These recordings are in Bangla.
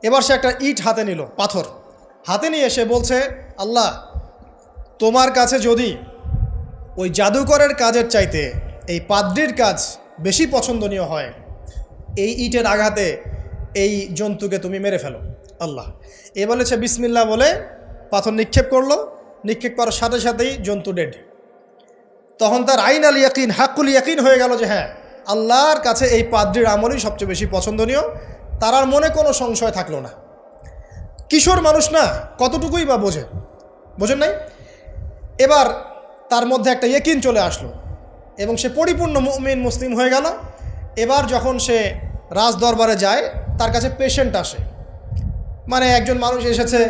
এবার সে একটা ইট হাতে নিল, পাথর হাতে নিয়ে সে বলছে, আল্লাহ তোমার কাছে যদি ওই জাদুকরের কাজের চাইতে এই পাদ্রির কাজ বেশি পছন্দনীয় হয়, এই ইটের আঘাতে এই জন্তুকে তুমি মেরে ফেলো আল্লাহ। এ বলেছে বিসমিল্লাহ বলে পাথর নিক্ষেপ করলো, নিক্ষেপ করার সাথে সাথেই জন্তু ডেড। তখন তার আইন আল ইয়াকিন, হাক্কুল ইয়াকিন হয়ে গেল যে হ্যাঁ, আল্লাহর কাছে এই পাদ্রির আমলই সবচেয়ে বেশি পছন্দনীয়। তার আর মনে কোনো সংশয় থাকলো না। কিশোর মানুষ না, কতটুকুই বা বোঝেন নাই। এবার তার মধ্যে একটা ইয়াকিন চলে আসলো এবং সে পরিপূর্ণ মুমিন মুসলিম হয়ে গেল। এবার যখন সে রাজ দরবারে যায়, তার কাছে পেশেন্ট আসে, মানে একজন মানুষ এসেছে,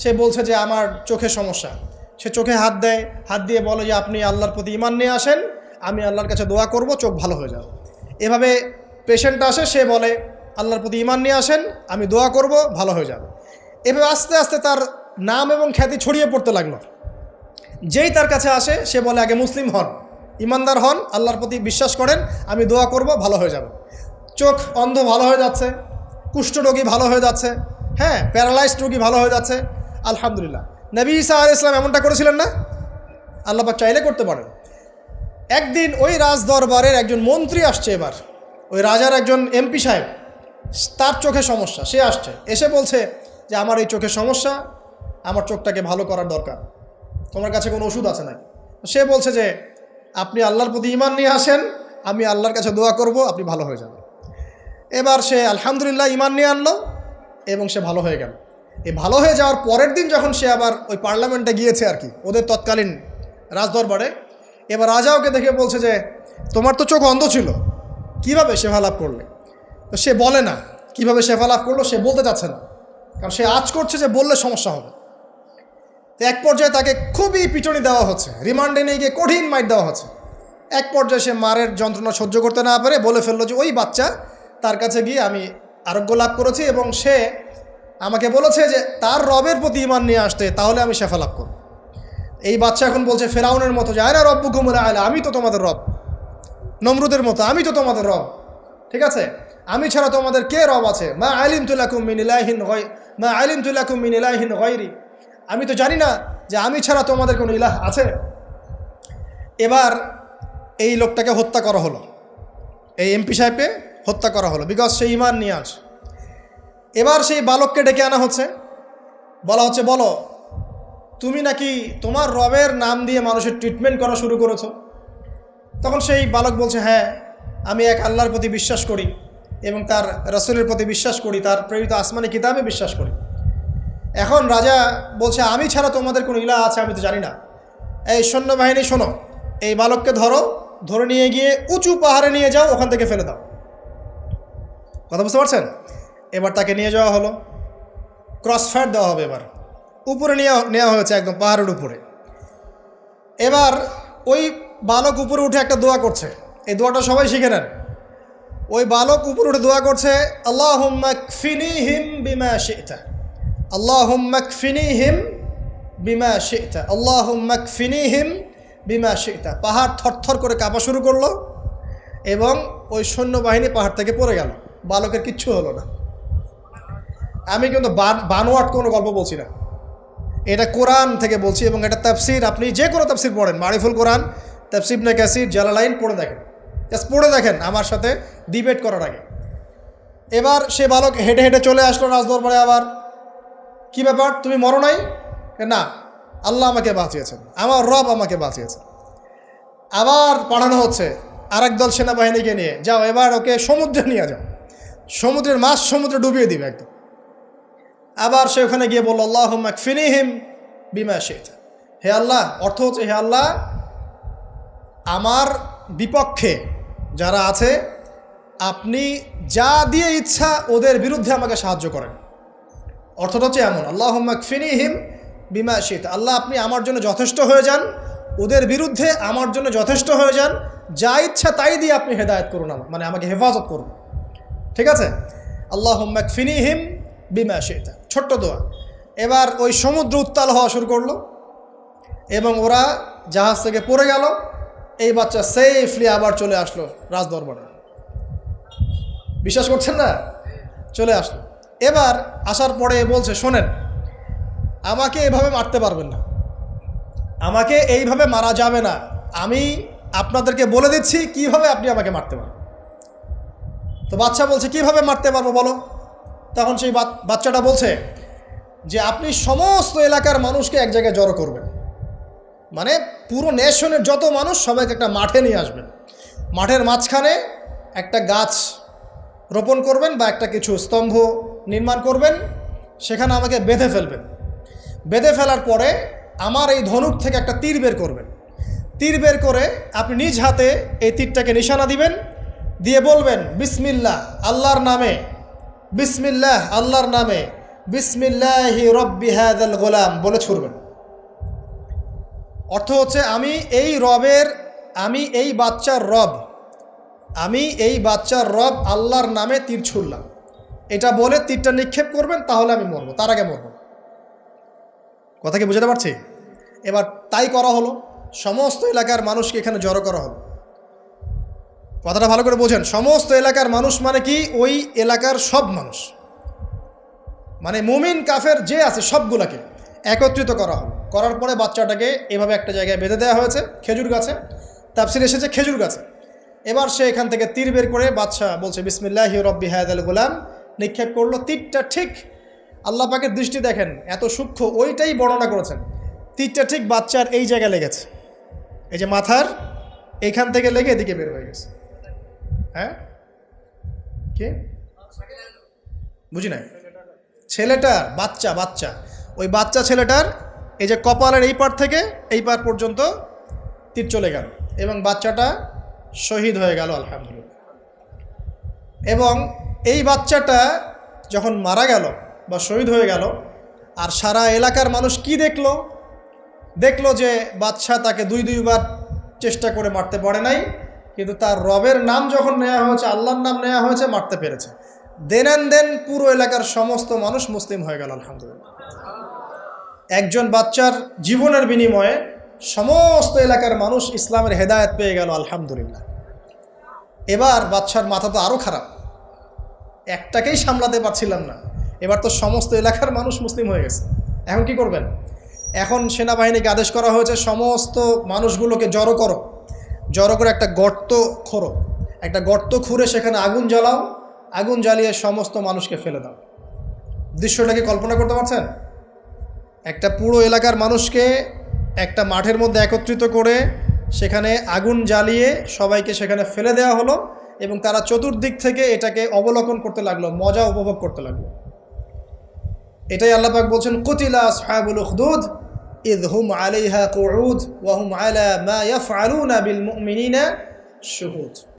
সে বলছে যে আমার চোখের সমস্যা। সে চোখে হাত দেয়, হাত দিয়ে বলে যে আপনি আল্লাহর প্রতি ঈমান নিয়ে আসেন, আমি আল্লাহর কাছে দোয়া করব, চোখ ভালো হয়ে যাবে। এভাবে পেশেন্ট আসে, সে বলে আল্লাহর প্রতি ঈমান নিয়ে আসেন, আমি দোয়া করব, ভালো হয়ে যাবে। এভাবে আস্তে আস্তে তার নাম এবং খ্যাতি ছড়িয়ে পড়তে লাগলো। যেই তার কাছে আসে সে বলে আগে মুসলিম হন, ইমানদার হন, আল্লাহর প্রতি বিশ্বাস করেন, আমি দোয়া করব, ভালো হয়ে যাবে। চোখ অন্ধ ভালো হয়ে যাচ্ছে, কুষ্ঠরোগী ভালো হয়ে যাচ্ছে, হ্যাঁ, প্যারালাইজড রোগী ভালো হয়ে যাচ্ছে, আলহামদুলিল্লাহ। নবী ঈসা আলাইহিস সালাম এমনটা করেছিলেন না? আল্লাহ পাক চাইলে করতে পারেন। একদিন ওই রাজ দরবারের একজন মন্ত্রী আসছে, এবার ওই রাজার একজন এমপি সাহেব, তার চোখে সমস্যা, সে আসছে, এসে বলছে যে আমার এই চোখের সমস্যা, আমার চোখটাকে ভালো করার দরকার, তোমার কাছে কোনো ওষুধ আছে নাকি? সে বলছে যে আপনি আল্লাহর প্রতি ঈমান নিয়ে আসেন, আমি আল্লাহর কাছে দোয়া করব, আপনি ভালো হয়ে যাবেন। এবার সে আলহামদুলিল্লাহ ঈমান নিয়ে আনলো এবং সে ভালো হয়ে গেল। এই ভালো হয়ে যাওয়ার পরের দিন যখন সে আবার ওই পার্লামেন্টে গিয়েছে আর কি, ওদের তৎকালীন রাজদরবারে, এবার রাজা ওকে দেখে বলছে যে তোমার তো চোখ অন্ধ ছিল, কিভাবে শেফা লাভ করলে? তো সে বলে না কিভাবে শেফা লাভ করলো, সে বলতে চাচ্ছে না, কারণ সে আজ করছে যে বললে সমস্যা হবে। তো এক পর্যায়ে তাকে খুবই পিটুনি দেওয়া হচ্ছে, রিমান্ডে নিয়ে গিয়ে কঠিন মাইর দেওয়া হচ্ছে। এক পর্যায়ে সে মারের যন্ত্রণা সহ্য করতে না পারে বলে ফেললো যে ওই বাচ্চা, তার কাছে গিয়ে আমি আরোগ্য লাভ করেছি এবং সে আমাকে বলেছে যে তার রবের প্রতি ঈমান নিয়ে আসতে, তাহলে আমি শেফা লাভ করব। এই বাচ্চা এখন বলছে ফেরাউনের মতো যে আয়না রব্বুকুমুল আ'লা, আমি তো তোমাদের রব। নমরুদের মতো আমি তো তোমাদের রব, ঠিক আছে, আমি ছাড়া তোমাদের কে রব আছে? মা আলিমতু লাকুম মিন ইলাহিন গায়রি, আমি তো জানি না যে আমি ছাড়া তোমাদের কোনো ইলাহ আছে। এবার এই লোকটাকে হত্যা করা হলো, এই এমপি সাহেবকে হত্যা করা হলো, বিকজ সে ঈমান নিয়ে আসে। এবার সেই বালককে ডেকে আনা হচ্ছে, বলা হচ্ছে বলো তুমি নাকি তোমার রবের নাম দিয়ে মানুষের ট্রিটমেন্ট করা শুরু করেছো। তখন সেই বালক বলছে হ্যাঁ, আমি এক আল্লাহর প্রতি বিশ্বাস করি এবং তার রাসূলের প্রতি বিশ্বাস করি, তার প্রেরিত আসমানি কিতাবে বিশ্বাস করি। এখন রাজা বলছে আমি ছাড়া তোমাদের কোনো ইলাহ আছে আমি তো জানি না। এই সৈন্যবাহিনী শোনো, এই বালককে ধরে নিয়ে গিয়ে উঁচু পাহাড়ে নিয়ে যাও, ওখান থেকে ফেলে দাও। কথা বুঝতে পারছেন? এবার তাকে নিয়ে যাওয়া হলো, ক্রস ফায়ার দেওয়া হবে, এবার উপরে নেওয়া হয়েছে, একদম পাহাড়ের উপরে। এবার ওই বালক উপরে উঠে একটা দোয়া করছে, এই দোয়াটা সবাই শিখে নেন। ওই বালক উপরে উঠে দোয়া করছে আল্লাহুম্মা কফিনিহিম বিমা শি'তা, আল্লাহুম্মা কফিনিহিম বিমা শি'তা, আল্লাহুম্মা কফিনিহিম বিমা শি'তা। পাহাড় থরথর করে কাঁপা শুরু করলো এবং ওই সৈন্যবাহিনী পাহাড় থেকে পড়ে গেল, বালকের কিচ্ছু হলো না। আমি কিন্তু বানোয়াট কোনো গল্প বলছি না, এটা কোরআন থেকে বলছি এবং এটা তাফসির, আপনি যে কোনো তাফসির পড়েন, মারিফুল কোরআন, তাফসির ইবনে কাসির, জালালাইন পড়ে দেখেন, জাস্ট পড়ে দেখেন আমার সাথে ডিবেট করার আগে। এবার সে বালক হেঁটে হেঁটে চলে আসলো রাজদরবারে। আবার কি ব্যাপার, তুমি মরো নাই? না, আল্লাহ আমাকে বাঁচিয়েছেন, আমার রব আমাকে বাঁচিয়েছেন। আবার পাঠানো হচ্ছে আরেক দল সেনাবাহিনীকে নিয়ে, যাও এবার ওকে সমুদ্রে নিয়ে যাও, সমুদ্রের মাছ সমুদ্রে ডুবিয়ে দিবে একদম। আবার সে ওখানে গিয়ে বলল আল্লাহুম্মা কফিনিহিম বিমা শি'তা, হে আল্লাহ, অর্থ হচ্ছে হে আল্লাহ, আমার বিপক্ষে যারা আছে আপনি যা দিয়ে ইচ্ছা ওদের বিরুদ্ধে আমাকে সাহায্য করেন। অর্থটা হচ্ছে এমন, আল্লাহুম্মা কফিনিহিম বিমা শি'তা, আল্লাহ আপনি আমার জন্য যথেষ্ট হয়ে যান, ওদের বিরুদ্ধে আমার জন্য যথেষ্ট হয়ে যান, যা ইচ্ছা তাই দিয়ে আপনি হেদায়েত করুন, মানে আমাকে হেফাজত করুন, ঠিক আছে? আল্লাহুম্মা কফিনিহিম বিমা শি'তা, ছোট্ট দোয়া। এবার ওই সমুদ্র উত্তাল হওয়া শুরু করলো এবং ওরা জাহাজ থেকে পড়ে গেল। এই বাচ্চা সেফলি আবার চলে আসলো রাজদরবারে। বিশ্বাস করছেন না? চলে আসলো। এবার আসার পরে বলছে, শোনেন, আমাকে এভাবে মারতে পারবেন না, আমাকে এইভাবে মারা যাবে না, আমি আপনাদেরকে বলে দিচ্ছি কিভাবে আপনি আমাকে মারতে পারবেন। তো বাচ্চা বলছে, কিভাবে মারতে পারবো বলো। তখন সেই বাচ্চাটা বলছে যে আপনি সমস্ত এলাকার মানুষকে এক জায়গায় জড়ো করবেন, মানে পুরো নেশনের যত মানুষ সবাইকে একটা মাঠে নিয়ে আসবেন, মাঠের মাঝখানে একটা গাছ রোপণ করবেন বা একটা কিছু স্তম্ভ নির্মাণ করবেন, সেখানে আমাকে বেঁধে ফেলবেন। বেঁধে ফেলার পরে আমার এই ধনুক থেকে একটা তীর বের করবেন, তীর বের করে আপনি নিজ হাতে এই তীরটাকে নিশানা দিবেন, দিয়ে বলবেন বিসমিল্লাহ আল্লাহর নামে, বিসমিল্লাহ আল্লাহর নামে, বিসমিল্লাহি রব্বি হাযাল গোলাম বলে ছুড়বেন। অর্থ হচ্ছে আমি এই বাচ্চার রব, আমি এই বাচ্চার রব আল্লাহর নামে তীর ছুড়লাম, এটা বলে তীরটা নিক্ষেপ করবেন, তাহলে আমি মরবো, তার আগে মরবো। কথা কি বুঝতে পারছি? এবার তাই করা হলো, সমস্ত এলাকার মানুষকে এখানে জড়ো করা হলো। কথাটা ভালো করে বোঝেন, সমস্ত এলাকার মানুষ মানে কি? ওই এলাকার সব মানুষ, মানে মুমিন কাফের যে আছে সবগুলাকে একত্রিত করা হলো। করার পরে বাচ্চাটাকে এভাবে একটা জায়গায় বেঁধে দেওয়া হয়েছে, খেজুর গাছে, তাফসিরে এসেছে খেজুর গাছে। এবার সে এখান থেকে তীর বের করে, বাচ্চা বলছে বিসমিল্লাহি রব্বি হাযাল গোলাম, নিক্ষেপ করলো। তীরটা ঠিক, আল্লাহ পাকের দৃষ্টি দেখেন এত সূক্ষ্ম, ওইটাই বর্ণনা করেছেন। তীরটা ঠিক বাচ্চার এই জায়গায় লেগেছে, এই যে মাথার এইখান থেকে লেগে এদিকে বের হয়ে গেছে। হ্যাঁ, কি বুঝি নাই? ছেলেটার বাচ্চা ওই বাচ্চা ছেলেটার এই যে কপালের এই পার থেকে এই পার পর্যন্ত তীর চলে গেল এবং বাচ্চাটা শহীদ হয়ে গেল, আলহামদুলিল্লাহ। এবং এই বাচ্চাটা যখন মারা গেল বা শহীদ হয়ে গেল, আর সারা এলাকার মানুষ কি দেখলো যে বাচ্চা তাকে দুইবার চেষ্টা করে মারতে পারে নাই, কিন্তু তার রবের নাম যখন নেওয়া হয়েছে, আল্লাহর নাম নেওয়া হয়েছে, মারতে পেরেছে। দেন পুরো এলাকার সমস্ত মানুষ মুসলিম হয়ে গেল, আলহামদুলিল্লাহ। একজন বাচ্চার জীবনের বিনিময়ে সমস্ত এলাকার মানুষ ইসলামের হেদায়েত পেয়ে গেল, আলহামদুলিল্লাহ। এবার বাচ্চার মাথা তো আরও খারাপ, একটাকেই সামলাতে পারছিলাম না, এবার তো সমস্ত এলাকার মানুষ মুসলিম হয়ে গেছে। এখন কি করবেন? এখন সেনাবাহিনীকে আদেশ করা হয়েছে সমস্ত মানুষগুলোকে জড়ো করে একটা গর্ত খোঁড়ো, একটা গর্ত খুঁড়ে সেখানে আগুন জ্বালাও, আগুন জ্বালিয়ে সমস্ত মানুষকে ফেলে দাও। দৃশ্যটাকে কল্পনা করতে পারছেন? একটা পুরো এলাকার মানুষকে একটা মাঠের মধ্যে একত্রিত করে সেখানে আগুন জ্বালিয়ে সবাইকে সেখানে ফেলে দেওয়া হলো এবং তারা চতুর্দিক থেকে এটাকে অবলোকন করতে লাগলো, মজা উপভোগ করতে লাগলো। এটাই আল্লাহ পাক বলছেন, কুতিলা আসহাবুল উখদুদ ইয হুম আলাইহা কুউদ ওয়া হুম আলা মা ইয়াফআলুনা বিল মুমিনিনা শুহুদ।